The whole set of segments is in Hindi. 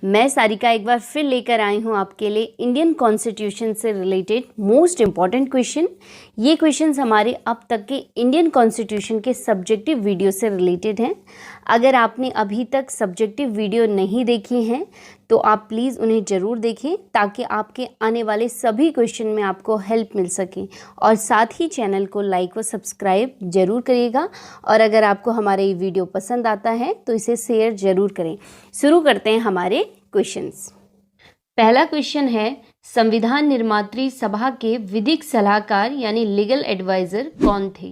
मैं सारिका एक बार फिर लेकर आई हूँ आपके लिए इंडियन कॉन्स्टिट्यूशन से रिलेटेड मोस्ट इम्पॉर्टेंट क्वेश्चन। ये क्वेश्चंस हमारे अब तक के इंडियन कॉन्स्टिट्यूशन के सब्जेक्टिव वीडियो से रिलेटेड हैं। अगर आपने अभी तक सब्जेक्टिव वीडियो नहीं देखी हैं तो आप प्लीज़ उन्हें ज़रूर देखें ताकि आपके आने वाले सभी क्वेश्चन में आपको हेल्प मिल सके। और साथ ही चैनल को लाइक व सब्सक्राइब ज़रूर करिएगा। और अगर आपको हमारा ये वीडियो पसंद आता है तो इसे शेयर ज़रूर करें। शुरू करते हैं हमारे क्वेश्चंस। पहला क्वेश्चन है, संविधान निर्मात्री सभा के विधिक सलाहकार यानी लीगल एडवाइज़र कौन थे?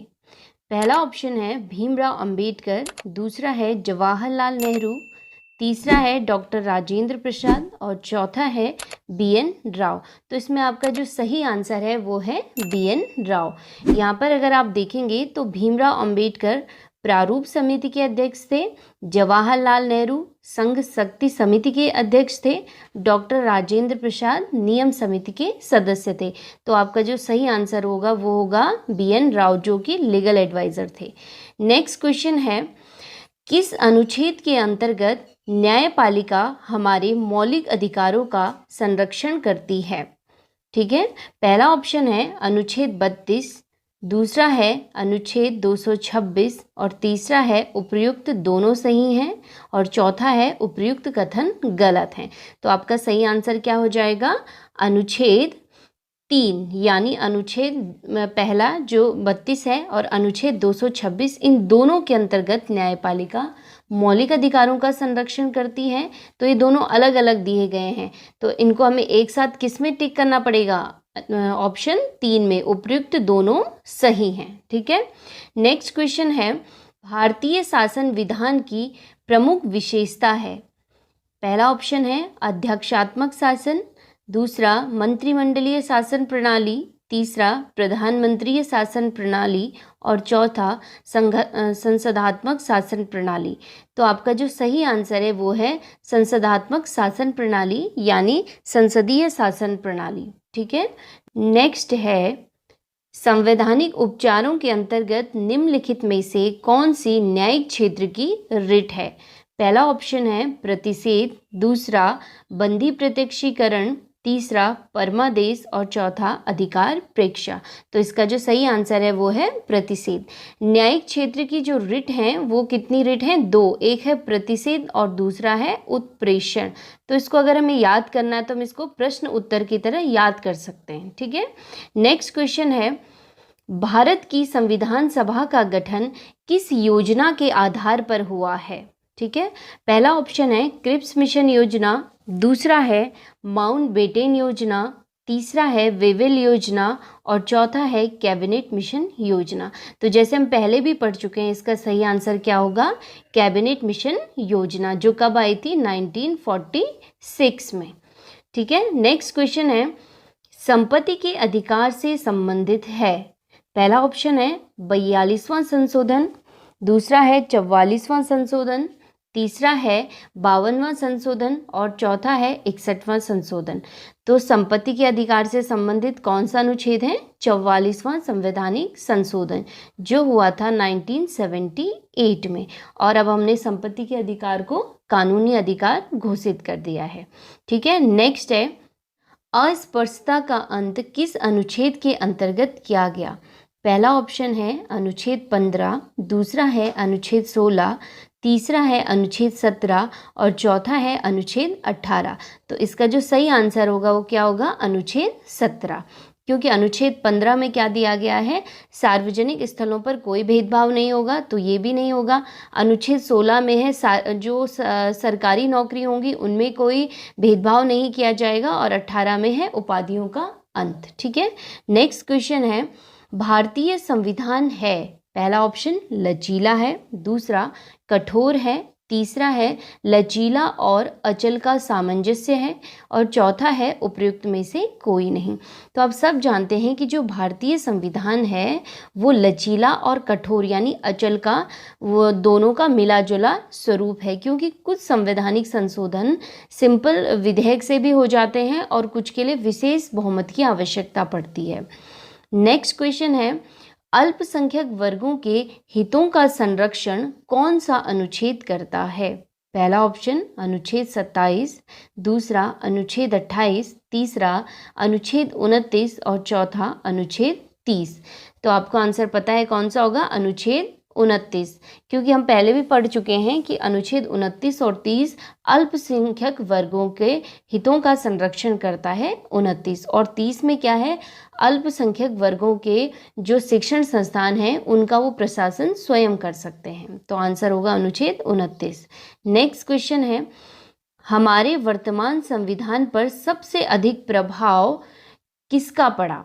पहला ऑप्शन है भीमराव अंबेडकर, दूसरा है जवाहरलाल नेहरू, तीसरा है डॉक्टर राजेंद्र प्रसाद और चौथा है BN राव। तो इसमें आपका जो सही आंसर है वो है BN राव। यहाँ पर अगर आप देखेंगे तो भीमराव अंबेडकर प्रारूप समिति के अध्यक्ष थे, जवाहरलाल नेहरू संघ शक्ति समिति के अध्यक्ष थे, डॉक्टर राजेंद्र प्रसाद नियम समिति के सदस्य थे। तो आपका जो सही आंसर होगा वो होगा BN राव जो कि लीगल एडवाइज़र थे। नेक्स्ट क्वेश्चन है, किस अनुच्छेद के अंतर्गत न्यायपालिका हमारे मौलिक अधिकारों का संरक्षण करती है? ठीक है, पहला ऑप्शन है अनुच्छेद 32, दूसरा है अनुच्छेद 226 और तीसरा है उपर्युक्त दोनों सही हैं और चौथा है उपर्युक्त कथन गलत हैं। तो आपका सही आंसर क्या हो जाएगा? अनुच्छेद 3 यानी अनुच्छेद पहला जो 32 है और अनुच्छेद 226, इन दोनों के अंतर्गत न्यायपालिका मौलिक अधिकारों का संरक्षण करती है। तो ये दोनों अलग अलग दिए गए हैं, तो इनको हमें एक साथ किस में टिक करना पड़ेगा? ऑप्शन 3 में, उपर्युक्त दोनों सही हैं। ठीक है, नेक्स्ट क्वेश्चन है, भारतीय शासन विधान की प्रमुख विशेषता है? पहला ऑप्शन है अध्यक्षात्मक शासन, दूसरा मंत्रिमंडलीय शासन प्रणाली, तीसरा प्रधानमंत्रीय शासन प्रणाली और चौथा संसदात्मक शासन प्रणाली। तो आपका जो सही आंसर है वो है संसदात्मक शासन प्रणाली यानी संसदीय शासन प्रणाली। ठीक है, नेक्स्ट है, संवैधानिक उपचारों के अंतर्गत निम्नलिखित में से कौन सी न्यायिक क्षेत्र की रिट है? पहला ऑप्शन है प्रतिषेध, दूसरा बंदी प्रत्यक्षीकरण, तीसरा परमादेश और चौथा अधिकार प्रेक्षा। तो इसका जो सही आंसर है वो है प्रतिषेध। न्यायिक क्षेत्र की जो रिट हैं वो कितनी रिट हैं? 2, एक है प्रतिषेध और दूसरा है उत्प्रेषण। तो इसको अगर हमें याद करना है तो हम इसको प्रश्न उत्तर की तरह याद कर सकते हैं। ठीक है, नेक्स्ट क्वेश्चन है, भारत की संविधान सभा का गठन किस योजना के आधार पर हुआ है? ठीक है, पहला ऑप्शन है क्रिप्स मिशन योजना, दूसरा है माउंटबेटन योजना, तीसरा है वेवेल योजना और चौथा है कैबिनेट मिशन योजना। तो जैसे हम पहले भी पढ़ चुके हैं, इसका सही आंसर क्या होगा? कैबिनेट मिशन योजना, जो कब आई थी? 1946 में। ठीक है, नेक्स्ट क्वेश्चन है, संपत्ति के अधिकार से संबंधित है? पहला ऑप्शन है 42वां संशोधन, दूसरा है 44वां संशोधन, तीसरा है 52वां संशोधन और चौथा है 61वां संशोधन। तो संपत्ति के अधिकार से संबंधित कौन सा अनुच्छेद है? 44वां संवैधानिक संशोधन जो हुआ था 1978 में। और अब हमने संपत्ति के अधिकार को कानूनी अधिकार घोषित कर दिया है। ठीक है, नेक्स्ट है, अस्पृश्यता का अंत किस अनुच्छेद के अंतर्गत किया गया? पहला ऑप्शन है अनुच्छेद 15, दूसरा है अनुच्छेद 16, तीसरा है अनुच्छेद 17 और चौथा है अनुच्छेद 18। तो इसका जो सही आंसर होगा वो क्या होगा? अनुच्छेद 17, क्योंकि अनुच्छेद 15 में क्या दिया गया है? सार्वजनिक स्थलों पर कोई भेदभाव नहीं होगा, तो ये भी नहीं होगा। अनुच्छेद 16 में है जो सरकारी नौकरी होंगी उनमें कोई भेदभाव नहीं किया जाएगा और 18 में है उपाधियों का अंत। ठीक है, नेक्स्ट क्वेश्चन है, भारतीय संविधान है? पहला ऑप्शन लचीला है, दूसरा कठोर है, तीसरा है लचीला और अचल का सामंजस्य है और चौथा है उपर्युक्त में से कोई नहीं। तो आप सब जानते हैं कि जो भारतीय संविधान है वो लचीला और कठोर यानी अचल का वो दोनों का मिला जुला स्वरूप है, क्योंकि कुछ संवैधानिक संशोधन सिंपल विधेयक से भी हो जाते हैं और कुछ के लिए विशेष बहुमत की आवश्यकता पड़ती है। नेक्स्ट क्वेश्चन है, अल्पसंख्यक वर्गों के हितों का संरक्षण कौन सा अनुच्छेद करता है? पहला ऑप्शन अनुच्छेद 27, दूसरा अनुच्छेद 28, तीसरा अनुच्छेद 29 और चौथा अनुच्छेद 30। तो आपको आंसर पता है कौन सा होगा? अनुच्छेद 29, क्योंकि हम पहले भी पढ़ चुके हैं कि अनुच्छेद 29 और 30 अल्पसंख्यक वर्गों के हितों का संरक्षण करता है। 29 और 30 में क्या है? अल्पसंख्यक वर्गों के जो शिक्षण संस्थान हैं उनका वो प्रशासन स्वयं कर सकते हैं। तो आंसर होगा अनुच्छेद 29। नेक्स्ट क्वेश्चन है, हमारे वर्तमान संविधान पर सबसे अधिक प्रभाव किसका पड़ा?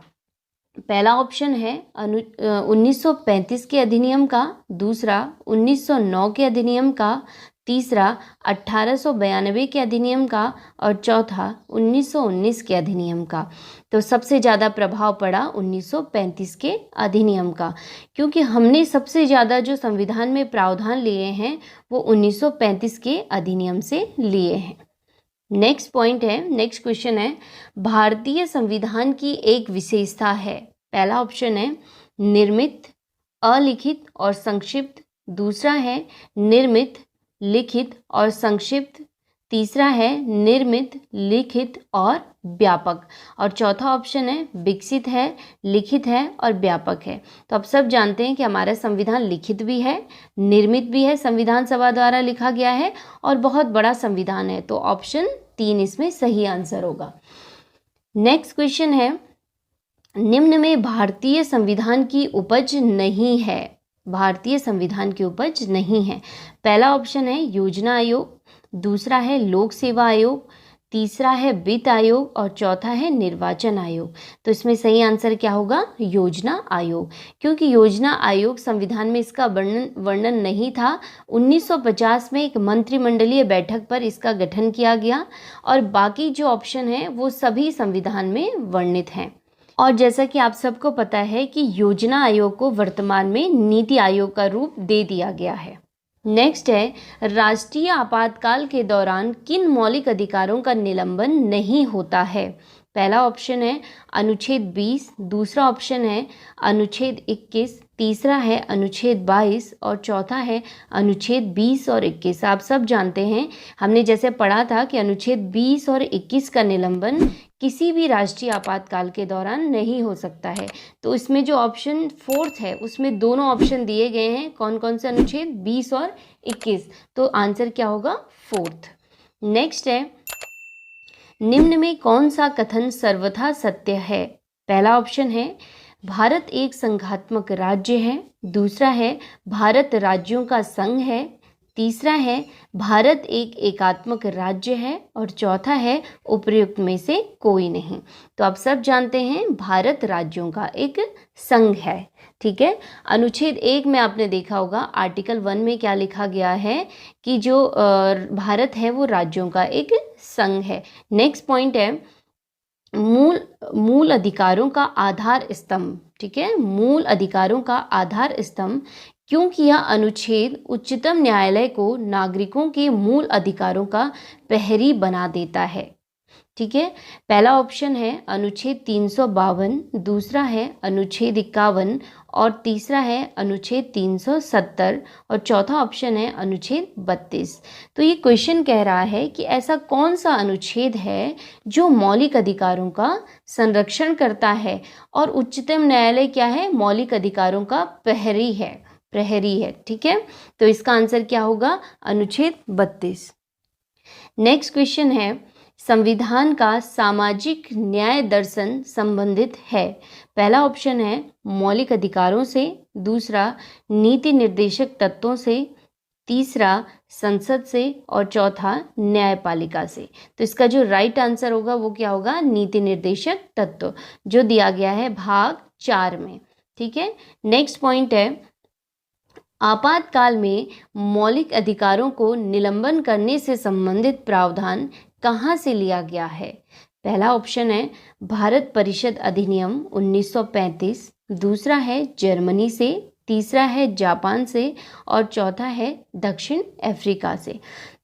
पहला ऑप्शन है 1935 के अधिनियम का, दूसरा 1909 के अधिनियम का, तीसरा 1892 के अधिनियम का और चौथा 1919 के अधिनियम का। तो सबसे ज़्यादा प्रभाव पड़ा 1935 के अधिनियम का, क्योंकि हमने सबसे ज़्यादा जो संविधान में प्रावधान लिए हैं वो 1935 के अधिनियम से लिए हैं। नेक्स्ट पॉइंट है, नेक्स्ट क्वेश्चन है, भारतीय संविधान की एक विशेषता है। पहला ऑप्शन है निर्मित, अलिखित और संक्षिप्त, दूसरा है निर्मित, लिखित और संक्षिप्त, तीसरा है निर्मित, लिखित और व्यापक, और चौथा ऑप्शन है विकसित है, लिखित है और व्यापक है। तो आप सब जानते हैं कि हमारा संविधान लिखित भी है, निर्मित भी है, संविधान सभा द्वारा लिखा गया है और बहुत बड़ा संविधान है। तो ऑप्शन 3 इसमें सही आंसर होगा। नेक्स्ट क्वेश्चन है, निम्न में भारतीय संविधान की उपज नहीं है। भारतीय संविधान की उपज नहीं है। पहला ऑप्शन है योजना आयोग, दूसरा है लोक सेवा आयोग, तीसरा है वित्त आयोग और चौथा है निर्वाचन आयोग। तो इसमें सही आंसर क्या होगा? योजना आयोग, क्योंकि योजना आयोग संविधान में इसका वर्णन नहीं था। 1950 में एक मंत्रिमंडलीय बैठक पर इसका गठन किया गया और बाकी जो ऑप्शन है वो सभी संविधान में वर्णित हैं। और जैसा कि आप सबको पता है कि योजना आयोग को वर्तमान में नीति आयोग का रूप दे दिया गया है। नेक्स्ट है, राष्ट्रीय आपातकाल के दौरान किन मौलिक अधिकारों का निलंबन नहीं होता है? पहला ऑप्शन है अनुच्छेद 20, दूसरा ऑप्शन है अनुच्छेद 21, तीसरा है अनुच्छेद 22 और चौथा है अनुच्छेद 20 और 21। आप सब जानते हैं, हमने जैसे पढ़ा था कि अनुच्छेद 20 और 21 का निलंबन किसी भी राष्ट्रीय आपातकाल के दौरान नहीं हो सकता है। तो इसमें जो ऑप्शन 4 है उसमें दोनों ऑप्शन दिए गए हैं। कौन कौन से अनुच्छेद? 20 और 21। तो आंसर क्या होगा? 4। नेक्स्ट है, निम्न में कौन सा कथन सर्वथा सत्य है? पहला ऑप्शन है भारत एक संघात्मक राज्य है, दूसरा है भारत राज्यों का संघ है, तीसरा है भारत एक एकात्मक राज्य है और चौथा है उपर्युक्त में से कोई नहीं। तो आप सब जानते हैं भारत राज्यों का एक संघ है। ठीक है, अनुच्छेद 1 में आपने देखा होगा आर्टिकल 1 में क्या लिखा गया है कि जो भारत है वो राज्यों का एक संघ है। नेक्स्ट पॉइंट है मूल अधिकारों का आधार स्तंभ। ठीक है, मूल अधिकारों का आधार स्तंभ, क्योंकि यह अनुच्छेद उच्चतम न्यायालय को नागरिकों के मूल अधिकारों का प्रहरी बना देता है। ठीक है, पहला ऑप्शन है अनुच्छेद 352, दूसरा है अनुच्छेद 51 और तीसरा है अनुच्छेद 370 और चौथा ऑप्शन है अनुच्छेद 32। तो ये क्वेश्चन कह रहा है कि ऐसा कौन सा अनुच्छेद है जो मौलिक अधिकारों का संरक्षण करता है और उच्चतम न्यायालय क्या है? मौलिक अधिकारों का प्रहरी है। ठीक है, तो इसका आंसर क्या होगा? अनुच्छेद 32। नेक्स्ट क्वेश्चन है, संविधान का सामाजिक न्याय दर्शन संबंधित है। पहला ऑप्शन है मौलिक अधिकारों से, दूसरा नीति निर्देशक तत्वों से, तीसरा संसद से और चौथा न्यायपालिका से। तो इसका जो राइट आंसर होगा वो क्या होगा? नीति निर्देशक तत्व, जो दिया गया है भाग 4 में। ठीक है, नेक्स्ट पॉइंट है आपातकाल में मौलिक अधिकारों को निलंबन करने से संबंधित प्रावधान कहाँ से लिया गया है? पहला ऑप्शन है भारत परिषद अधिनियम 1935, दूसरा है जर्मनी से, तीसरा है जापान से और चौथा है दक्षिण अफ्रीका से।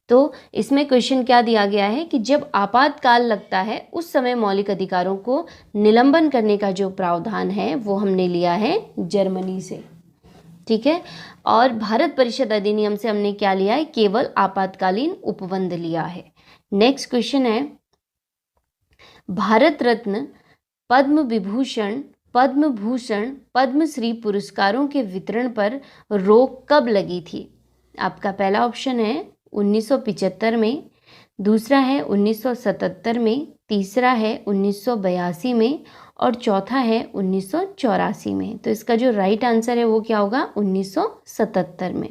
तो इसमें क्वेश्चन क्या दिया गया है कि जब आपातकाल लगता है उस समय मौलिक अधिकारों को निलंबन करने का जो प्रावधान है वो हमने लिया है जर्मनी से। ठीक है। और भारत परिषद अधिनियम से हमने क्या लिया है, केवल आपातकालीन उपबंध लिया है। नेक्स्ट क्वेश्चन है, भारत रत्न, पद्म विभूषण, पद्म भूषण, पद्मश्री पुरस्कारों के वितरण पर रोक कब लगी थी? आपका पहला ऑप्शन है 1975 में, दूसरा है 1977 में, तीसरा है 1982 में और चौथा है 1984 में। तो इसका जो राइट आंसर है वो क्या होगा, 1977 में।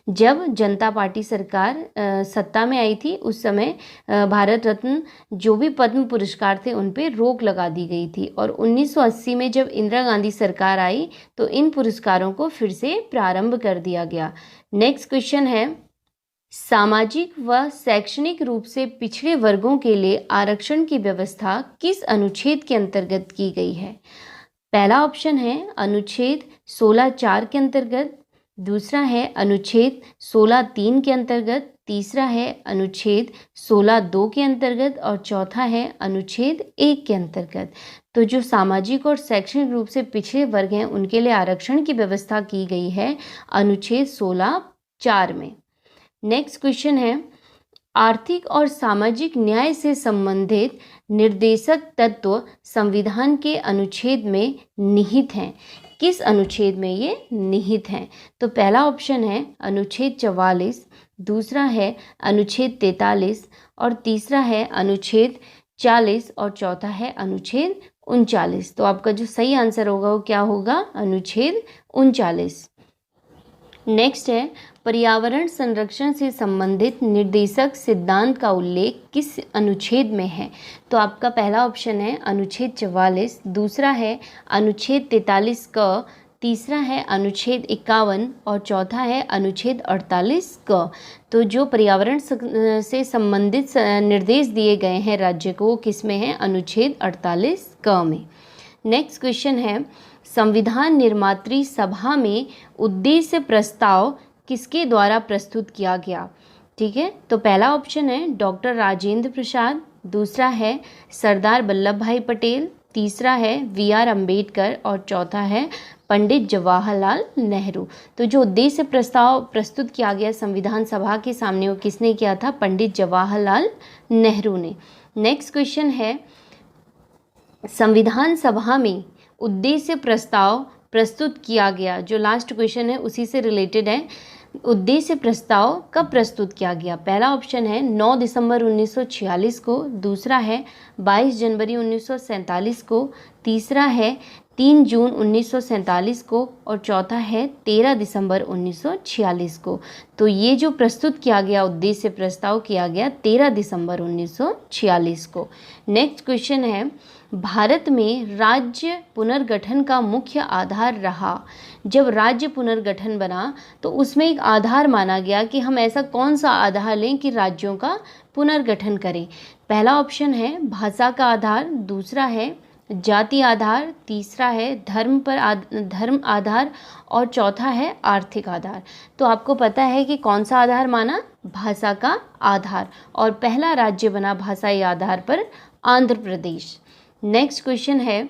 जब जनता पार्टी सरकार सत्ता में आई थी उस समय भारत रत्न जो भी पद्म पुरस्कार थे उन पे रोक लगा दी गई थी। और 1980 में जब इंदिरा गांधी सरकार आई तो इन पुरस्कारों को फिर से प्रारंभ कर दिया गया। नेक्स्ट क्वेश्चन है, सामाजिक व शैक्षणिक रूप से पिछड़े वर्गों के लिए आरक्षण की व्यवस्था किस अनुच्छेद के अंतर्गत की गई है? पहला ऑप्शन है अनुच्छेद 16(4) के अंतर्गत, दूसरा है अनुच्छेद 16(3) के अंतर्गत, तीसरा है अनुच्छेद 16(2) के अंतर्गत और चौथा है अनुच्छेद 1 के अंतर्गत। तो जो सामाजिक और शैक्षणिक रूप से पिछड़े वर्ग हैं उनके लिए आरक्षण की व्यवस्था की गई है अनुच्छेद 16(4) में। नेक्स्ट क्वेश्चन है, आर्थिक और सामाजिक न्याय से संबंधित निर्देशक तत्व संविधान के अनुच्छेद में निहित हैं। किस अनुच्छेद में ये निहित हैं? तो पहला ऑप्शन है अनुच्छेद 44, दूसरा है अनुच्छेद 43 और तीसरा है अनुच्छेद 40 और चौथा है अनुच्छेद 39। तो आपका जो सही आंसर होगा वो क्या होगा, अनुच्छेद 39। नेक्स्ट है, पर्यावरण संरक्षण से संबंधित निर्देशक सिद्धांत का उल्लेख किस अनुच्छेद में है? तो आपका पहला ऑप्शन है अनुच्छेद 44, दूसरा है अनुच्छेद 43 क, तीसरा है अनुच्छेद 51 और चौथा है अनुच्छेद 48 क। तो जो पर्यावरण से संबंधित निर्देश दिए गए हैं राज्य को वो किस में है, अनुच्छेद 48 क में। नेक्स्ट क्वेश्चन है, संविधान निर्मात्री सभा में उद्देश्य प्रस्ताव किसके द्वारा प्रस्तुत किया गया? ठीक है, तो पहला ऑप्शन है डॉक्टर राजेंद्र प्रसाद, दूसरा है सरदार वल्लभ भाई पटेल, तीसरा है VR अम्बेडकर और चौथा है पंडित जवाहरलाल नेहरू। तो जो उद्देश्य प्रस्ताव प्रस्तुत किया गया संविधान सभा के सामने वो किसने किया था, पंडित जवाहरलाल नेहरू ने। नेक्स्ट क्वेश्चन है, संविधान सभा में उद्देश्य प्रस्ताव प्रस्तुत किया गया, जो लास्ट क्वेश्चन है उसी से रिलेटेड है, उद्देश्य प्रस्ताव कब प्रस्तुत किया गया? पहला ऑप्शन है 9 दिसंबर 1946 को, दूसरा है 22 जनवरी 1947 को, तीसरा है 3 जून 1947 को और चौथा है 13 दिसंबर 1946 को। तो ये जो प्रस्तुत किया गया उद्देश्य प्रस्ताव किया गया 13 दिसंबर 1946 को। नेक्स्ट क्वेश्चन है, भारत में राज्य पुनर्गठन का मुख्य आधार रहा। जब राज्य पुनर्गठन बना तो उसमें एक आधार माना गया कि हम ऐसा कौन सा आधार लें कि राज्यों का पुनर्गठन करें। पहला ऑप्शन है भाषा का आधार, दूसरा है जाति आधार, तीसरा है धर्म आधार और चौथा है आर्थिक आधार। तो आपको पता है कि कौन सा आधार माना, भाषा का आधार, और पहला राज्य बना भाषाई आधार पर आंध्र प्रदेश। नेक्स्ट क्वेश्चन है,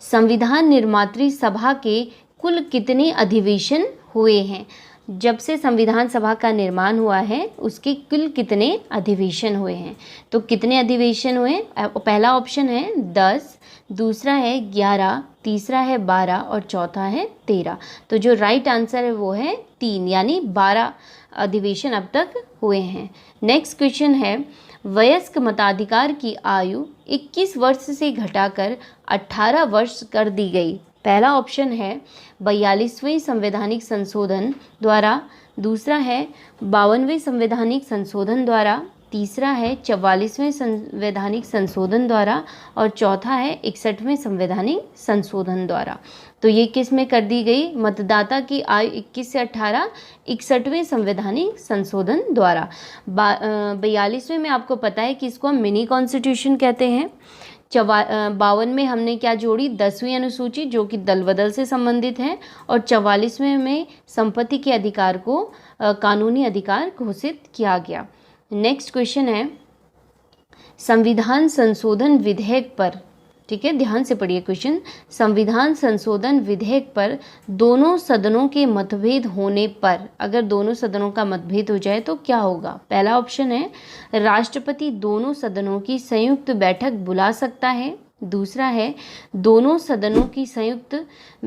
संविधान निर्मात्री सभा के कुल कितने अधिवेशन हुए हैं? जब से संविधान सभा का निर्माण हुआ है उसके कुल कितने अधिवेशन हुए हैं? तो कितने अधिवेशन हुए? पहला ऑप्शन है 10, दूसरा है 11, तीसरा है 12 और चौथा है 13। तो जो राइट आंसर है वो है 3, यानी 12 अधिवेशन अब तक हुए हैं। नेक्स्ट क्वेश्चन है, वयस्क मताधिकार की आयु 21 वर्ष से घटाकर 18 वर्ष कर दी गई। पहला ऑप्शन है 42वें संवैधानिक संशोधन द्वारा, दूसरा है 52वें संवैधानिक संशोधन द्वारा, तीसरा है 44वें संवैधानिक संशोधन द्वारा और चौथा है 61वें संवैधानिक संशोधन द्वारा। तो ये किस में कर दी गई? मतदाता की आयु 21 से 18 61वें संवैधानिक संशोधन द्वारा। 42वें में आपको पता है कि इसको हम मिनी कॉन्स्टिट्यूशन कहते हैं। 52 में हमने क्या जोड़ी, 10वीं अनुसूची जो कि दल बदल से संबंधित है, और 44वें में संपत्ति के अधिकार को कानूनी अधिकार घोषित किया गया। नेक्स्ट क्वेश्चन है, संविधान संशोधन विधेयक पर ठीक है, ध्यान से पढ़िए क्वेश्चन। संविधान संशोधन विधेयक पर दोनों सदनों के मतभेद होने पर, अगर दोनों सदनों का मतभेद हो जाए तो क्या होगा? पहला ऑप्शन है राष्ट्रपति दोनों सदनों की संयुक्त बैठक बुला सकता है। दूसरा है दोनों सदनों की संयुक्त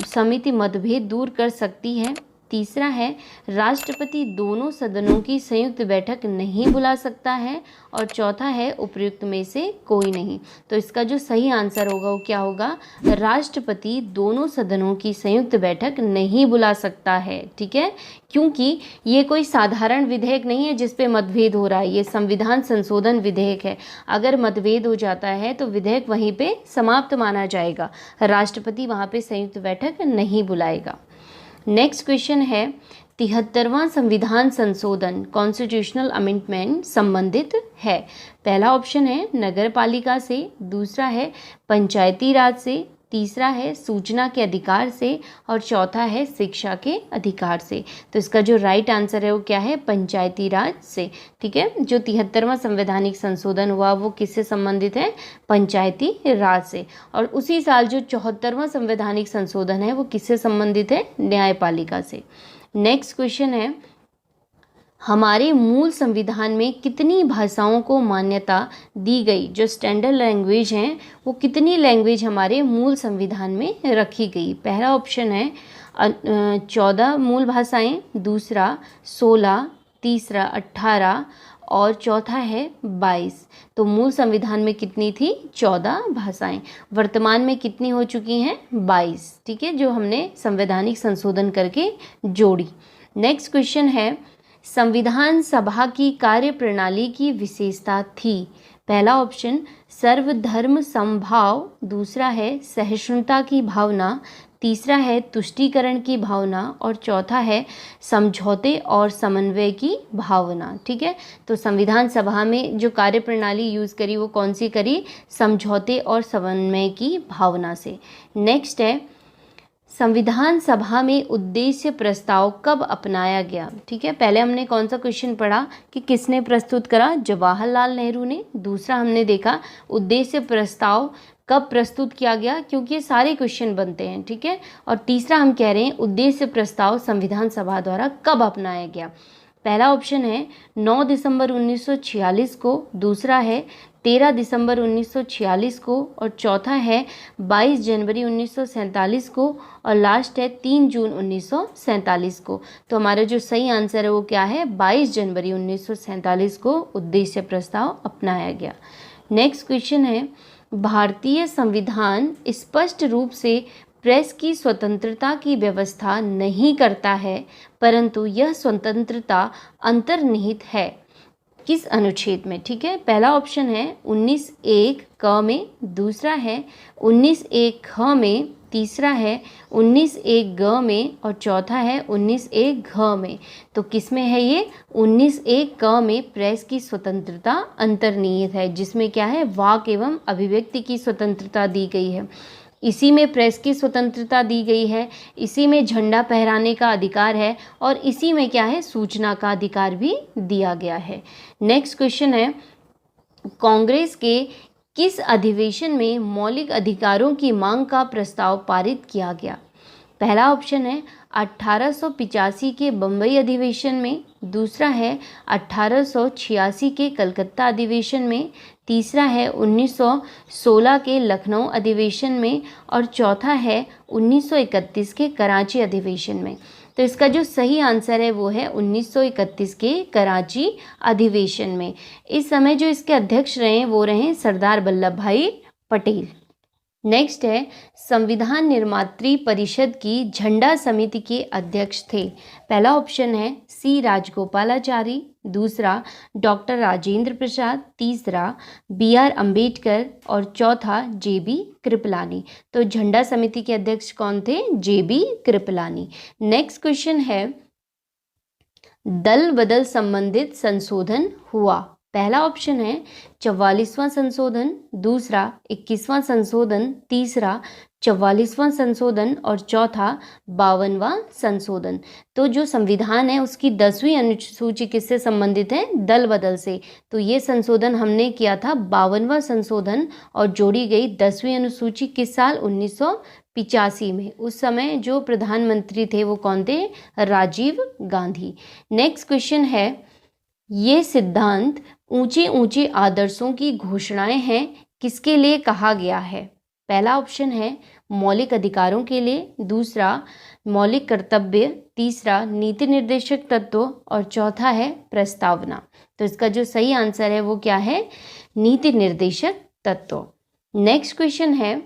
समिति मतभेद दूर कर सकती है। तीसरा है राष्ट्रपति दोनों सदनों की संयुक्त बैठक नहीं बुला सकता है। और चौथा है उपयुक्त में से कोई नहीं। तो इसका जो सही आंसर होगा वो क्या होगा? राष्ट्रपति दोनों सदनों की संयुक्त बैठक नहीं बुला सकता है। ठीक है, क्योंकि ये कोई साधारण विधेयक नहीं है जिस पे मतभेद हो रहा है, ये संविधान संशोधन विधेयक है। अगर मतभेद हो जाता है तो विधेयक वहीं पे समाप्त माना जाएगा, राष्ट्रपति वहाँ पे संयुक्त बैठक नहीं बुलाएगा। नेक्स्ट क्वेश्चन है 73वां संविधान संशोधन कॉन्स्टिट्यूशनल अमेंडमेंट संबंधित है। पहला ऑप्शन है नगर पालिका से, दूसरा है पंचायती राज से, तीसरा है सूचना के अधिकार से और चौथा है शिक्षा के अधिकार से। तो इसका जो राइट आंसर है वो क्या है? पंचायती राज से। ठीक है, जो 73वां संवैधानिक संशोधन हुआ वो किससे संबंधित है? पंचायती राज से। और उसी साल जो 74वां संवैधानिक संशोधन है वो किससे संबंधित है? न्यायपालिका से। नेक्स्ट क्वेश्चन है हमारे मूल संविधान में कितनी भाषाओं को मान्यता दी गई? जो स्टैंडर्ड लैंग्वेज हैं वो कितनी लैंग्वेज हमारे मूल संविधान में रखी गई? पहला ऑप्शन है 14 मूल भाषाएं, दूसरा 16, तीसरा 18 और चौथा है 22। तो मूल संविधान में कितनी थी? 14 भाषाएं। वर्तमान में कितनी हो चुकी हैं? 22। ठीक है, जो हमने संवैधानिक संशोधन करके जोड़ी। नेक्स्ट क्वेश्चन है संविधान सभा की कार्यप्रणाली की विशेषता थी। पहला ऑप्शन सर्वधर्म समभाव, दूसरा है सहिष्णुता की भावना, तीसरा है तुष्टीकरण की भावना और चौथा है समझौते और समन्वय की भावना। ठीक है, तो संविधान सभा में जो कार्यप्रणाली यूज़ करी वो कौन सी करी? समझौते और समन्वय की भावना से। नेक्स्ट है संविधान सभा में उद्देश्य प्रस्ताव कब अपनाया गया? ठीक है, पहले हमने कौन सा क्वेश्चन पढ़ा कि किसने प्रस्तुत करा? जवाहरलाल नेहरू ने। दूसरा हमने देखा उद्देश्य प्रस्ताव कब प्रस्तुत किया गया, क्योंकि ये सारे क्वेश्चन बनते हैं। ठीक है, और तीसरा हम कह रहे हैं उद्देश्य प्रस्ताव संविधान सभा द्वारा कब अपनाया गया? पहला ऑप्शन है 9 दिसंबर 1946 को, दूसरा है 13 दिसंबर 1946 को और चौथा है 22 जनवरी 1947 को और लास्ट है 3 जून 1947 को। तो हमारा जो सही आंसर है वो क्या है? 22 जनवरी 1947 को उद्देश्य प्रस्ताव अपनाया गया। नेक्स्ट क्वेश्चन है भारतीय संविधान स्पष्ट रूप से प्रेस की स्वतंत्रता की व्यवस्था नहीं करता है, परंतु यह स्वतंत्रता अंतर्निहित है किस अनुच्छेद में? ठीक है, पहला ऑप्शन है 19(1) क में, दूसरा है 19(1) ख में, तीसरा है 19(1) ग में और चौथा है 19(1) घ में। तो किस में है ये? 19(1) क में प्रेस की स्वतंत्रता अंतर्निहित है, जिसमें क्या है? वाक एवं अभिव्यक्ति की स्वतंत्रता दी गई है। इसी में प्रेस की स्वतंत्रता दी गई है, इसी में झंडा फहराने का अधिकार है और इसी में क्या है? सूचना का अधिकार भी दिया गया है। नेक्स्ट क्वेश्चन है कांग्रेस के किस अधिवेशन में मौलिक अधिकारों की मांग का प्रस्ताव पारित किया गया? पहला ऑप्शन है 1885 के बम्बई अधिवेशन में, दूसरा है 1886 के कलकत्ता अधिवेशन में, तीसरा है 1916 के लखनऊ अधिवेशन में और चौथा है 1931 के कराची अधिवेशन में। तो इसका जो सही आंसर है वो है 1931 के कराची अधिवेशन में। इस समय जो इसके अध्यक्ष रहे वो रहे सरदार वल्लभ भाई पटेल। नेक्स्ट है संविधान निर्मात्री परिषद की झंडा समिति के अध्यक्ष थे। पहला ऑप्शन है सी राजगोपालाचारी, दूसरा डॉक्टर राजेंद्र प्रसाद, तीसरा बी.आर. अम्बेडकर और चौथा जे.बी. कृपलानी। तो झंडा समिति के अध्यक्ष कौन थे? जे.बी. कृपलानी। नेक्स्ट क्वेश्चन है दल बदल संबंधित संशोधन हुआ। पहला ऑप्शन है 44वां संशोधन, दूसरा 21वां संशोधन, तीसरा 44वां संशोधन और चौथा 52वां संशोधन। तो जो संविधान है उसकी 10वीं अनुसूची किससे संबंधित है? दल बदल से। तो ये संशोधन हमने किया था 52वां संशोधन और जोड़ी गई 10वीं अनुसूची किस साल? 1985 में। उस समय जो प्रधानमंत्री थे वो कौन थे? राजीव गांधी। नेक्स्ट क्वेश्चन है, ये सिद्धांत ऊंचे ऊंचे आदर्शों की घोषणाएं हैं, किसके लिए कहा गया है? पहला ऑप्शन है मौलिक अधिकारों के लिए, दूसरा मौलिक कर्तव्य, तीसरा नीति निर्देशक तत्व और चौथा है प्रस्तावना। तो इसका जो सही आंसर है वो क्या है? नीति निर्देशक तत्व। नेक्स्ट क्वेश्चन है,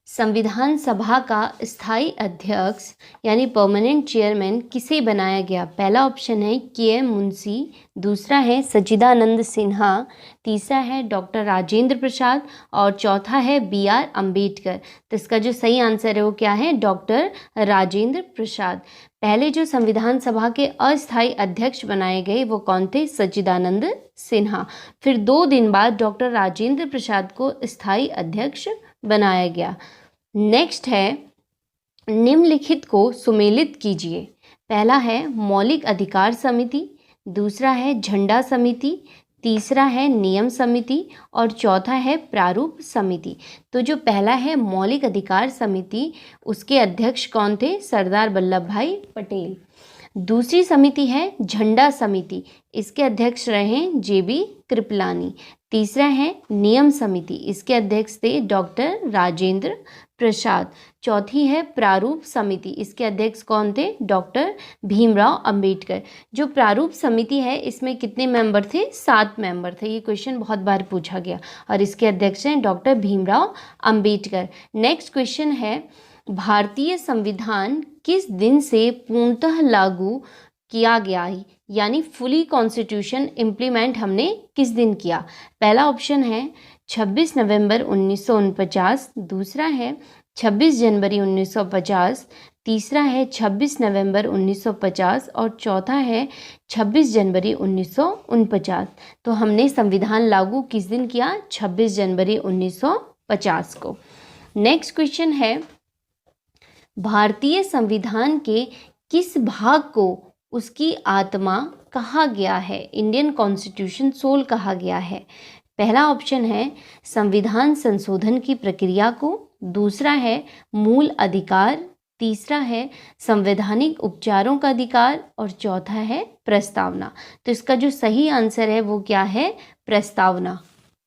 संविधान सभा का स्थायी अध्यक्ष यानी परमानेंट चेयरमैन किसे बनाया गया? पहला ऑप्शन है के.एम. मुंशी, दूसरा है सच्चिदानंद सिन्हा, तीसरा है डॉक्टर राजेंद्र प्रसाद और चौथा है बी.आर. अम्बेडकर। तो इसका जो सही आंसर है वो क्या है? डॉक्टर राजेंद्र प्रसाद। पहले जो संविधान सभा के अस्थायी अध्यक्ष बनाए गए वो कौन थे? सच्चिदानंद सिन्हा। फिर 2 दिन बाद डॉक्टर राजेंद्र प्रसाद को स्थायी अध्यक्ष बनाया गया। नेक्स्ट है, निम्नलिखित को सुमेलित कीजिए। पहला है मौलिक अधिकार समिति, दूसरा है झंडा समिति, तीसरा है नियम समिति और चौथा है प्रारूप समिति। तो जो पहला है मौलिक अधिकार समिति, उसके अध्यक्ष कौन थे? सरदार वल्लभ भाई पटेल। दूसरी समिति है झंडा समिति, इसके अध्यक्ष रहे जे.बी. कृपलानी। तीसरा है नियम समिति, इसके अध्यक्ष थे डॉक्टर राजेंद्र प्रसाद। चौथी है प्रारूप समिति, इसके अध्यक्ष कौन थे? डॉक्टर भीमराव अंबेडकर। जो प्रारूप समिति है इसमें कितने मेंबर थे? 7 मेंबर थे। ये क्वेश्चन बहुत बार पूछा गया और इसके अध्यक्ष हैं doctor Bhimrao Ambedkar. Next question है, भारतीय संविधान किस दिन से पूर्णतः लागू किया गया है, यानी फुली कॉन्स्टिट्यूशन इम्प्लीमेंट हमने किस दिन किया? पहला ऑप्शन है 26 नवंबर 1949, दूसरा है 26 जनवरी 1950, तीसरा है 26 नवंबर 1950 और चौथा है 26 जनवरी 1949। तो हमने संविधान लागू किस दिन किया? 26 जनवरी 1950 को। नेक्स्ट क्वेश्चन है, भारतीय संविधान के किस भाग को उसकी आत्मा कहा गया है? इंडियन कॉन्स्टिट्यूशन सोल कहा गया है। पहला ऑप्शन है संविधान संशोधन की प्रक्रिया को, दूसरा है मूल अधिकार, तीसरा है संवैधानिक उपचारों का अधिकार और चौथा है प्रस्तावना। तो इसका जो सही आंसर है वो क्या है? प्रस्तावना।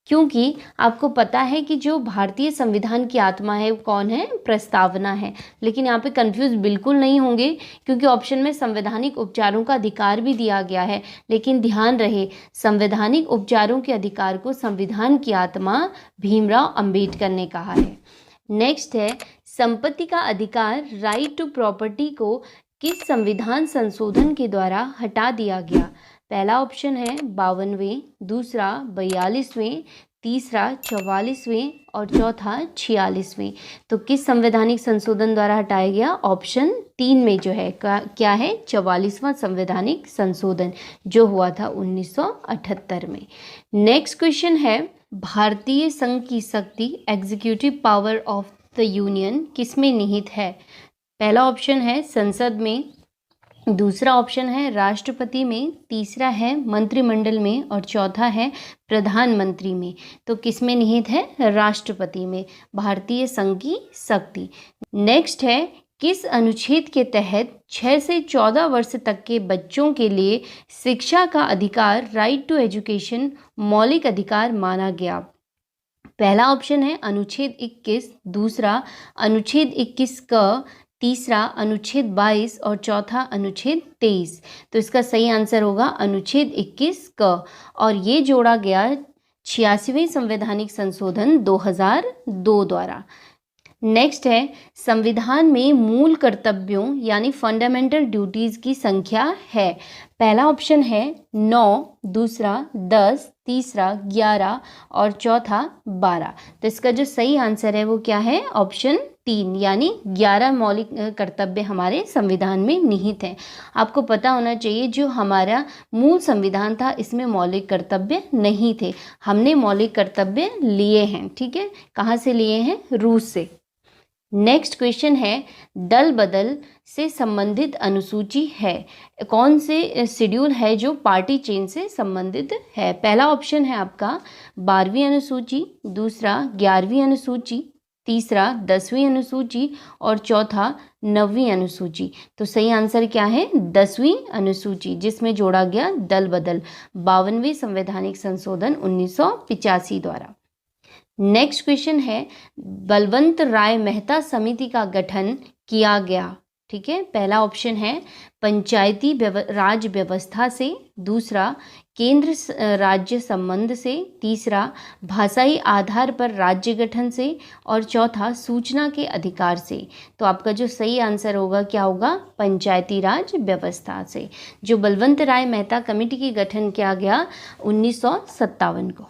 क्योंकि आपको पता है कि जो भारतीय संविधान की आत्मा है वो कौन है? प्रस्तावना है। लेकिन यहाँ पे कंफ्यूज बिल्कुल नहीं होंगे क्योंकि ऑप्शन में संवैधानिक उपचारों का अधिकार भी दिया गया है, लेकिन ध्यान रहे संवैधानिक उपचारों के अधिकार को संविधान की आत्मा भीमराव अंबेडकर ने कहा है। नेक्स्ट है, संपत्ति का अधिकार राइट टू प्रॉपर्टी को किस संविधान संशोधन के द्वारा हटा दिया गया? पहला ऑप्शन है 52वें, दूसरा 42वें, तीसरा 44वें और चौथा 46वें। तो किस संवैधानिक संशोधन द्वारा हटाया गया? ऑप्शन 3 में जो है क्या है? 44वां संवैधानिक संशोधन जो हुआ था 1978 में। नेक्स्ट क्वेश्चन है, भारतीय संघ की शक्ति executive power of the union किसमें निहित है? पहला ऑप्शन है संसद में, दूसरा ऑप्शन है राष्ट्रपति में, तीसरा है मंत्रिमंडल में और चौथा है प्रधानमंत्री में। तो किसमें निहित है? राष्ट्रपति में भारतीय संघ की शक्ति। नेक्स्ट है, किस अनुच्छेद के तहत 6 से 14 वर्ष तक के बच्चों के लिए शिक्षा का अधिकार राइट टू एजुकेशन मौलिक अधिकार माना गया? पहला ऑप्शन है अनुच्छेद 21, दूसरा अनुच्छेद 21 क, तीसरा अनुच्छेद 22 और चौथा अनुच्छेद 23। तो इसका सही आंसर होगा अनुच्छेद 21 क और ये जोड़ा गया 86वें संवैधानिक संशोधन 2002 द्वारा। नेक्स्ट है, संविधान में मूल कर्तव्यों यानी फंडामेंटल ड्यूटीज़ की संख्या है। पहला ऑप्शन है 9, दूसरा 10, तीसरा 11 और चौथा 12। तो इसका जो सही आंसर है वो क्या है? ऑप्शन 3 यानी 11 मौलिक कर्तव्य हमारे संविधान में निहित हैं। आपको पता होना चाहिए जो हमारा मूल संविधान था इसमें मौलिक कर्तव्य नहीं थे, हमने मौलिक कर्तव्य लिए हैं। ठीक है, कहाँ से लिए हैं? रूस से। नेक्स्ट क्वेश्चन है, दल बदल से संबंधित अनुसूची है, कौन से शेड्यूल है जो पार्टी चेंज से संबंधित है? पहला ऑप्शन है आपका 12वीं अनुसूची, दूसरा 11वीं अनुसूची, तीसरा 10वीं अनुसूची और चौथा 9वीं अनुसूची। तो सही आंसर क्या है? 10वीं अनुसूची, जिसमें जोड़ा गया दल बदल 52वें संवैधानिक संशोधन 1985 द्वारा। नेक्स्ट क्वेश्चन है, बलवंत राय मेहता समिति का गठन किया गया। ठीक है, पहला ऑप्शन है पंचायती राज व्यवस्था से, दूसरा केंद्र राज्य संबंध से, तीसरा भाषाई आधार पर राज्य गठन से और चौथा सूचना के अधिकार से। तो आपका जो सही आंसर होगा क्या होगा? पंचायती राज व्यवस्था से, जो बलवंत राय मेहता कमेटी की गठन किया गया 1957 को।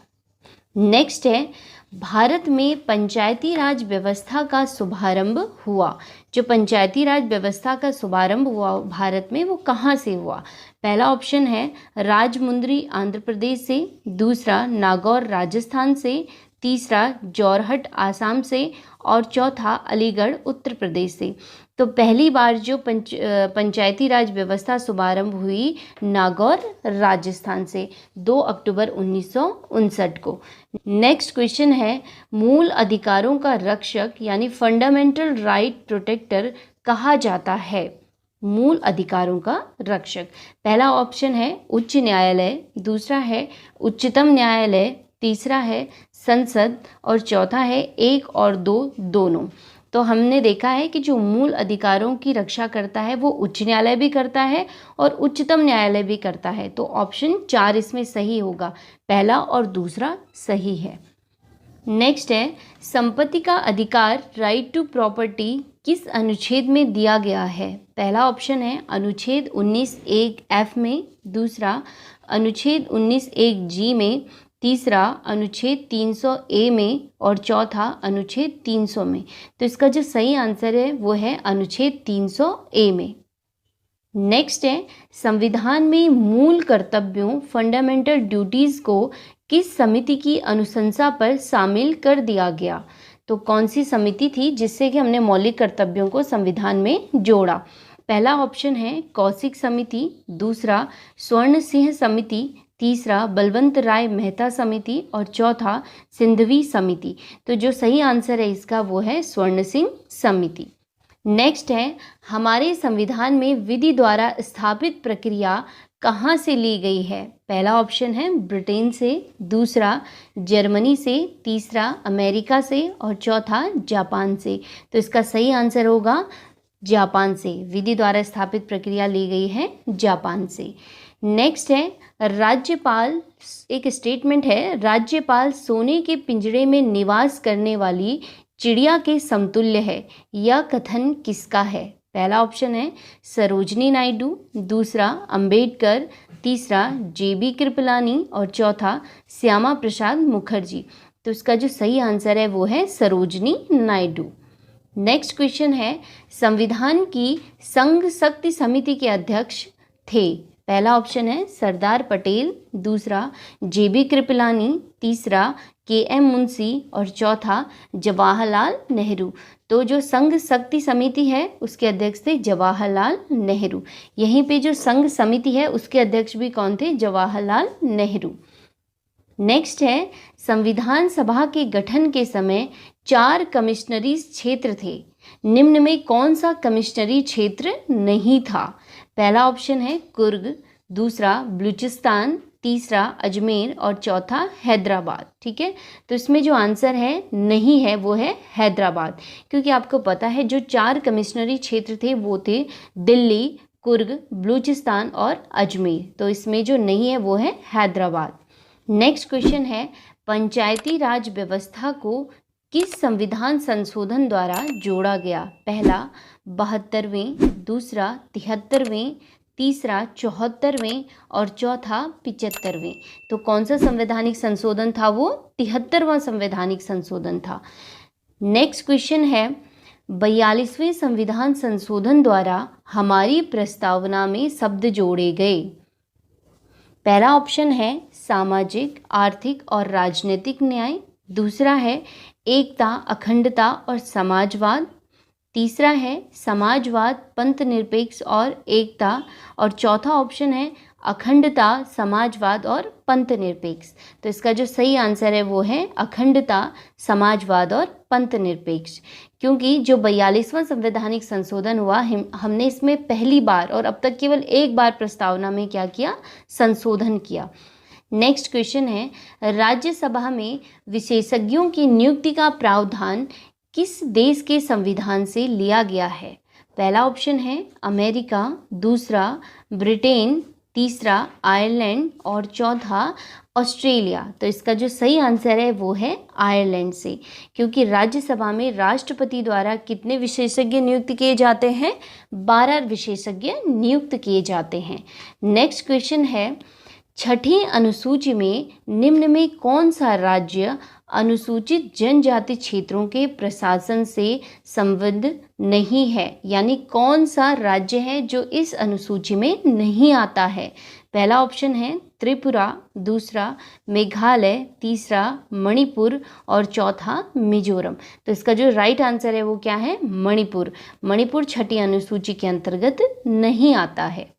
नेक्स्ट है, भारत में पंचायती राज व्यवस्था का शुभारंभ हुआ। जो पंचायती राज व्यवस्था का शुभारंभ हुआ भारत में, वो कहाँ से हुआ? पहला ऑप्शन है राजमुंद्री आंध्र प्रदेश से, दूसरा नागौर राजस्थान से, तीसरा जोरहट आसाम से और चौथा अलीगढ़ उत्तर प्रदेश से। तो पहली बार जो पंचायती राज व्यवस्था शुभारंभ हुई नागौर राजस्थान से 2 अक्टूबर 1959 को। नेक्स्ट क्वेश्चन है, मूल अधिकारों का रक्षक यानी फंडामेंटल राइट प्रोटेक्टर कहा जाता है? मूल अधिकारों का रक्षक, पहला ऑप्शन है उच्च न्यायालय, दूसरा है उच्चतम न्यायालय, तीसरा है संसद और चौथा है 1 और 2 दोनों। तो हमने देखा है कि जो मूल अधिकारों की रक्षा करता है वो उच्च न्यायालय भी करता है और उच्चतम न्यायालय भी करता है। तो ऑप्शन 4 इसमें सही होगा, पहला और दूसरा सही है। नेक्स्ट है, संपत्ति का अधिकार राइट टू प्रॉपर्टी किस अनुच्छेद में दिया गया है? पहला ऑप्शन है अनुच्छेद 19(1)(f) में, दूसरा अनुच्छेद 19(1)(g) में, तीसरा अनुच्छेद 300(a) में और चौथा अनुच्छेद 300 में। तो इसका जो सही आंसर है वो है अनुच्छेद 300(a) में। नेक्स्ट है, संविधान में मूल कर्तव्यों फंडामेंटल ड्यूटीज़ को किस समिति की अनुशंसा पर शामिल कर दिया गया? तो कौन सी समिति थी जिससे कि हमने मौलिक कर्तव्यों को संविधान में जोड़ा? पहला ऑप्शन है कौशिक समिति, दूसरा स्वर्ण सिंह समिति, तीसरा बलवंत राय मेहता समिति और चौथा सिंधवी समिति। तो जो सही आंसर है इसका वो है स्वर्ण सिंह समिति। नेक्स्ट है, हमारे संविधान में विधि द्वारा स्थापित प्रक्रिया कहाँ से ली गई है? पहला ऑप्शन है ब्रिटेन से, दूसरा जर्मनी से, तीसरा अमेरिका से और चौथा जापान से। तो इसका सही आंसर होगा जापान से, विधि द्वारा स्थापित प्रक्रिया ली गई है जापान से। नेक्स्ट है, राज्यपाल, एक स्टेटमेंट है, राज्यपाल सोने के पिंजरे में निवास करने वाली चिड़िया के समतुल्य है, यह कथन किसका है? पहला ऑप्शन है सरोजनी नायडू, दूसरा अंबेडकर, तीसरा जेबी कृपलानी और चौथा श्यामा प्रसाद मुखर्जी। तो इसका जो सही आंसर है वो है सरोजनी नायडू। नेक्स्ट क्वेश्चन है, संविधान की संघ शक्ति समिति के अध्यक्ष थे? पहला ऑप्शन है सरदार पटेल, दूसरा जेबी कृपलानी, तीसरा KM मुंशी और चौथा जवाहरलाल नेहरू। तो जो संघ शक्ति समिति है उसके अध्यक्ष थे जवाहरलाल नेहरू। यहीं पे जो संघ समिति है उसके अध्यक्ष भी कौन थे? जवाहरलाल नेहरू। नेक्स्ट है, संविधान सभा के गठन के समय 4 कमिश्नरी क्षेत्र थे, निम्न में कौन सा कमिश्नरी क्षेत्र नहीं था? पहला ऑप्शन है कुर्ग, दूसरा बलूचिस्तान, तीसरा अजमेर और चौथा हैदराबाद। ठीक है, तो इसमें जो आंसर है नहीं है वो है हैदराबाद, क्योंकि आपको पता है जो 4 कमिश्नरी क्षेत्र थे वो थे दिल्ली, कुर्ग, बलूचिस्तान और अजमेर। तो इसमें जो नहीं है वो है हैदराबाद। नेक्स्ट क्वेश्चन है, पंचायती राज व्यवस्था को किस संविधान संशोधन द्वारा जोड़ा गया? पहला 72वें, दूसरा 73वें, तीसरा 74वें और चौथा 75वें। तो कौन सा संवैधानिक संशोधन था? वो 73वां संवैधानिक संशोधन था। नेक्स्ट क्वेश्चन है, 42वें संविधान संशोधन द्वारा हमारी प्रस्तावना में शब्द जोड़े गए? पहला ऑप्शन है सामाजिक, आर्थिक और राजनीतिक न्याय। दूसरा है एकता, अखंडता और समाजवाद। तीसरा है समाजवाद, पंथ निरपेक्ष और एकता। और चौथा ऑप्शन है अखंडता, समाजवाद और पंथ निरपेक्ष। तो इसका जो सही आंसर है वो है अखंडता, समाजवाद और पंथ निरपेक्ष। क्योंकि जो 42वां संवैधानिक संशोधन हुआ, हमने इसमें पहली बार और अब तक केवल एक बार प्रस्तावना में क्या किया, संशोधन किया। नेक्स्ट क्वेश्चन है, राज्यसभा में विशेषज्ञों की नियुक्ति का प्रावधान किस देश के संविधान से लिया गया है? पहला ऑप्शन है अमेरिका, दूसरा ब्रिटेन, तीसरा आयरलैंड और चौथा ऑस्ट्रेलिया। तो इसका जो सही आंसर है वो है आयरलैंड से, क्योंकि राज्यसभा में राष्ट्रपति द्वारा कितने विशेषज्ञ नियुक्त किए जाते हैं? 12 विशेषज्ञ नियुक्त किए जाते हैं। नेक्स्ट क्वेश्चन है, छठी अनुसूची में निम्न में कौन सा राज्य अनुसूचित जनजाति क्षेत्रों के प्रशासन से संबद्ध नहीं है? यानी कौन सा राज्य है जो इस अनुसूची में नहीं आता है? पहला ऑप्शन है त्रिपुरा, दूसरा मेघालय, तीसरा मणिपुर और चौथा मिजोरम। तो इसका जो राइट आंसर है वो क्या है? मणिपुर। मणिपुर छठी अनुसूची के अंतर्गत नहीं आता है।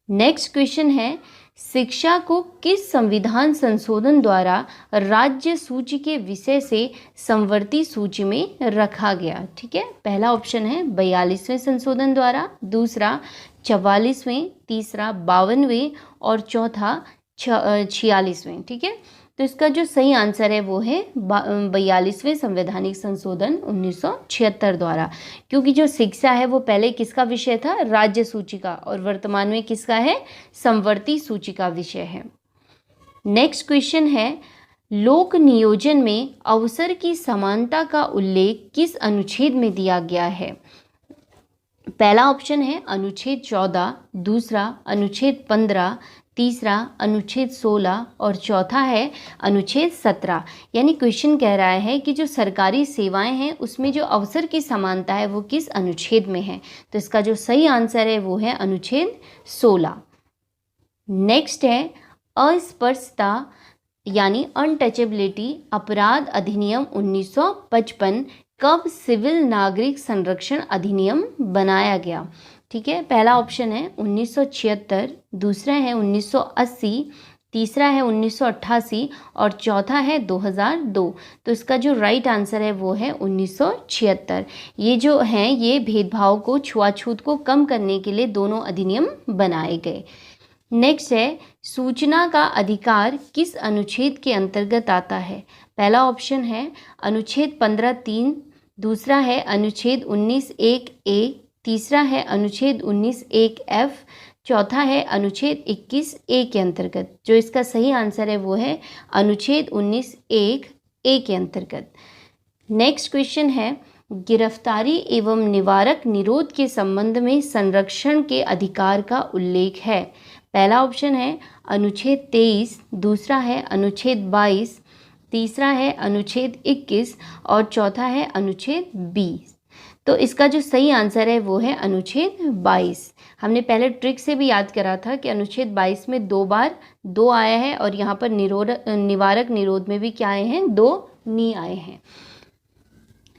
नेक्स्ट क्वेश्चन है, शिक्षा को किस संविधान संशोधन द्वारा राज्य सूची के विषय से समवर्ती सूची में रखा गया? ठीक है, पहला ऑप्शन है 42वें संशोधन द्वारा, दूसरा 44वें, तीसरा 52वें और चौथा 46वें। ठीक है, तो इसका जो सही आंसर है वो है 42वें संवैधानिक संशोधन 1976 द्वारा, क्योंकि जो शिक्षा है वो पहले किसका विषय था? राज्य सूची का, और वर्तमान में किसका है? समवर्ती सूची का विषय है। नेक्स्ट क्वेश्चन है, लोक नियोजन में अवसर की समानता का उल्लेख किस अनुच्छेद में दिया गया है? पहला ऑप्शन है अनुच्छेद 14, दूसरा अनुच्छेद 15, तीसरा अनुच्छेद 16 और चौथा है अनुच्छेद 17। यानी क्वेश्चन कह रहा है कि जो सरकारी सेवाएं हैं उसमें जो अवसर की समानता है वो किस अनुच्छेद में है? तो इसका जो सही आंसर है वो है अनुच्छेद 16। नेक्स्ट है, अस्पृश्यता यानी अनटचेबिलिटी अपराध अधिनियम 1955 कब सिविल नागरिक संरक्षण अधिनियम बनाया गया? ठीक है, पहला ऑप्शन है 1976, दूसरा है 1980, तीसरा है 1988 और चौथा है 2002। तो इसका जो राइट आंसर है वो है 1976। ये जो हैं ये भेदभाव को, छुआछूत को कम करने के लिए दोनों अधिनियम बनाए गए। नेक्स्ट है, सूचना का अधिकार किस अनुच्छेद के अंतर्गत आता है? पहला ऑप्शन है अनुच्छेद 15(3), दूसरा है अनुच्छेद 19(1)(a), तीसरा है अनुच्छेद 19(1)(f), चौथा है अनुच्छेद 21(a) के अंतर्गत। जो इसका सही आंसर है वो है अनुच्छेद 19(1)(a) के अंतर्गत। नेक्स्ट क्वेश्चन है, गिरफ्तारी एवं निवारक निरोध के संबंध में संरक्षण के अधिकार का उल्लेख है? पहला ऑप्शन है अनुच्छेद 23, दूसरा है अनुच्छेद 22, तीसरा है अनुच्छेद 21 और चौथा है अनुच्छेद 20। तो इसका जो सही आंसर है वो है अनुच्छेद 22। हमने पहले ट्रिक से भी याद करा था कि अनुच्छेद 22 में 2 बार 2 आया है और यहाँ पर निवारक निरोध में भी क्या आए हैं? 2 नी आए हैं।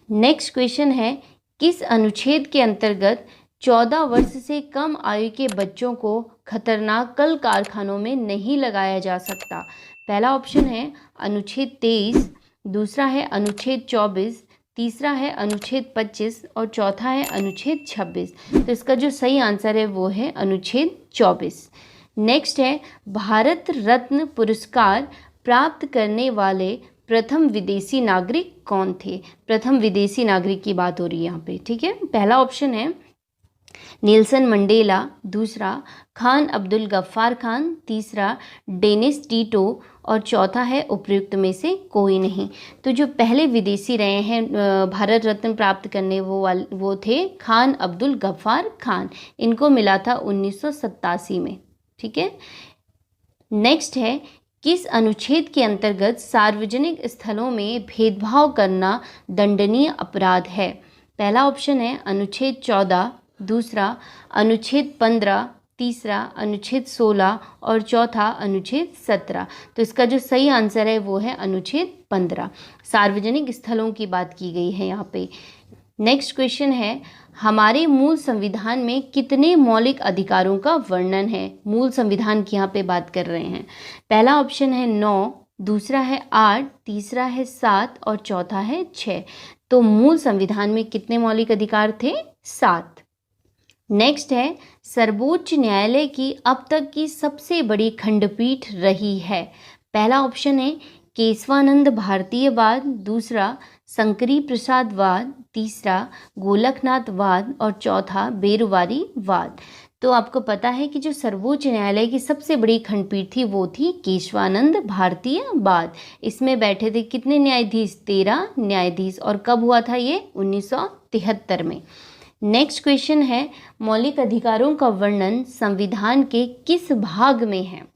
नेक्स्ट क्वेश्चन है, किस अनुच्छेद के अंतर्गत 14 वर्ष से कम आयु के बच्चों को खतरनाक कल कारखानों में नहीं लगाया जा सकता? पहला ऑप्शन है अनुच्छेद 23, दूसरा है अनुच्छेद 24, तीसरा है अनुच्छेद 25 और चौथा है अनुच्छेद 26। तो इसका जो सही आंसर है वो है अनुच्छेद 24। नेक्स्ट है, भारत रत्न पुरस्कार प्राप्त करने वाले प्रथम विदेशी नागरिक कौन थे? प्रथम विदेशी नागरिक की बात हो रही है यहाँ पे। ठीक है, पहला ऑप्शन है नेल्सन मंडेला, दूसरा खान अब्दुल गफ्फार खान, तीसरा डेनिस टीटो और चौथा है उपर्युक्त में से कोई नहीं। तो जो पहले विदेशी रहे हैं भारत रत्न प्राप्त करने वो थे खान अब्दुल गफ्फार खान। इनको मिला था 1987 में। ठीक है, नेक्स्ट है, किस अनुच्छेद के अंतर्गत सार्वजनिक स्थलों में भेदभाव करना दंडनीय अपराध है? पहला ऑप्शन है अनुच्छेद 14, दूसरा अनुच्छेद 15, तीसरा अनुच्छेद 16 और चौथा अनुच्छेद 17। तो इसका जो सही आंसर है वो है अनुच्छेद 15। सार्वजनिक स्थलों की बात की गई है यहाँ पे। नेक्स्ट क्वेश्चन है, हमारे मूल संविधान में कितने मौलिक अधिकारों का वर्णन है? मूल संविधान की यहाँ पे बात कर रहे हैं। पहला ऑप्शन है 9, दूसरा है 8, तीसरा है 7 और चौथा है 6। तो मूल संविधान में कितने मौलिक अधिकार थे? 7। नेक्स्ट है, सर्वोच्च न्यायालय की अब तक की सबसे बड़ी खंडपीठ रही है। पहला ऑप्शन है केशवानंद भारतीयवाद, दूसरा शंकरी प्रसाद वाद, तीसरा गोलकनाथ वाद और चौथा बेरुवारी वाद। तो आपको पता है कि जो सर्वोच्च न्यायालय की सबसे बड़ी खंडपीठ थी वो थी केशवानंद भारतीयवाद। इसमें बैठे थे कितने न्यायाधीश? 13 न्यायाधीश। और कब हुआ था ये? 1973 में। नेक्स्ट क्वेश्चन है, मौलिक अधिकारों का वर्णन संविधान के किस भाग में है?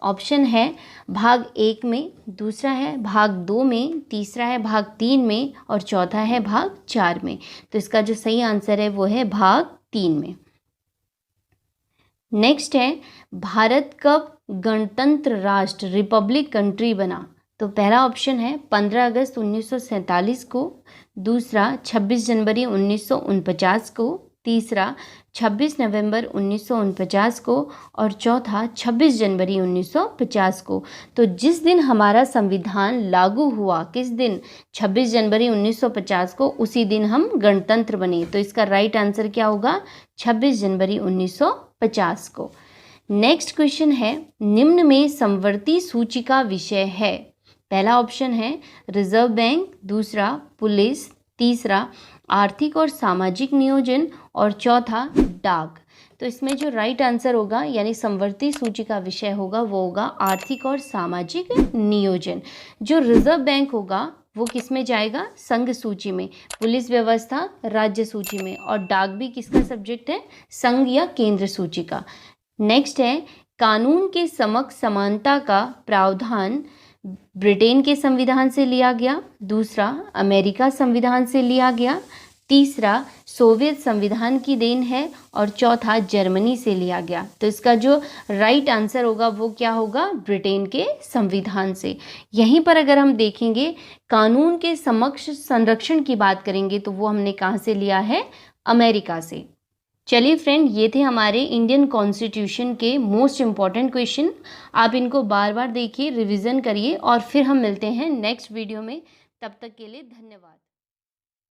ऑप्शन है भाग 1 में, दूसरा है भाग 2 में, तीसरा है भाग 3 में और चौथा है भाग 4 में। तो इसका जो सही आंसर है वो है भाग 3 में। नेक्स्ट है, भारत कब गणतंत्र राष्ट्र रिपब्लिक कंट्री बना? तो पहला ऑप्शन है 15 अगस्त 1947 को, दूसरा 26 जनवरी 1949 को, तीसरा 26 नवंबर 1949 को और चौथा 26 जनवरी 1950 को। तो जिस दिन हमारा संविधान लागू हुआ, किस दिन? 26 जनवरी 1950 को, उसी दिन हम गणतंत्र बने। तो इसका राइट आंसर क्या होगा? 26 जनवरी 1950 को। नेक्स्ट क्वेश्चन है, निम्न में समवर्ती सूची का विषय है। पहला ऑप्शन है रिजर्व बैंक, दूसरा पुलिस, तीसरा आर्थिक और सामाजिक नियोजन और चौथा डाक। तो इसमें जो राइट आंसर होगा यानी समवर्ती सूची का विषय होगा वो होगा आर्थिक और सामाजिक नियोजन। जो रिजर्व बैंक होगा वो किस में जाएगा? संघ सूची में। पुलिस व्यवस्था राज्य सूची में और डाक भी किसका सब्जेक्ट है? संघ या केंद्र सूची का। नेक्स्ट है, कानून के समक्ष समानता का प्रावधान ब्रिटेन के संविधान से लिया गया, दूसरा अमेरिका संविधान से लिया गया, तीसरा सोवियत संविधान की देन है और चौथा जर्मनी से लिया गया। तो इसका जो राइट आंसर होगा वो क्या होगा? ब्रिटेन के संविधान से। यहीं पर अगर हम देखेंगे कानून के समक्ष संरक्षण की बात करेंगे तो वो हमने कहाँ से लिया है? अमेरिका से। चलिए फ्रेंड, ये थे हमारे इंडियन कॉन्स्टिट्यूशन के मोस्ट इम्पॉर्टेंट क्वेश्चन। आप इनको बार बार देखिए, रिवीजन करिए और फिर हम मिलते हैं नेक्स्ट वीडियो में। तब तक के लिए धन्यवाद।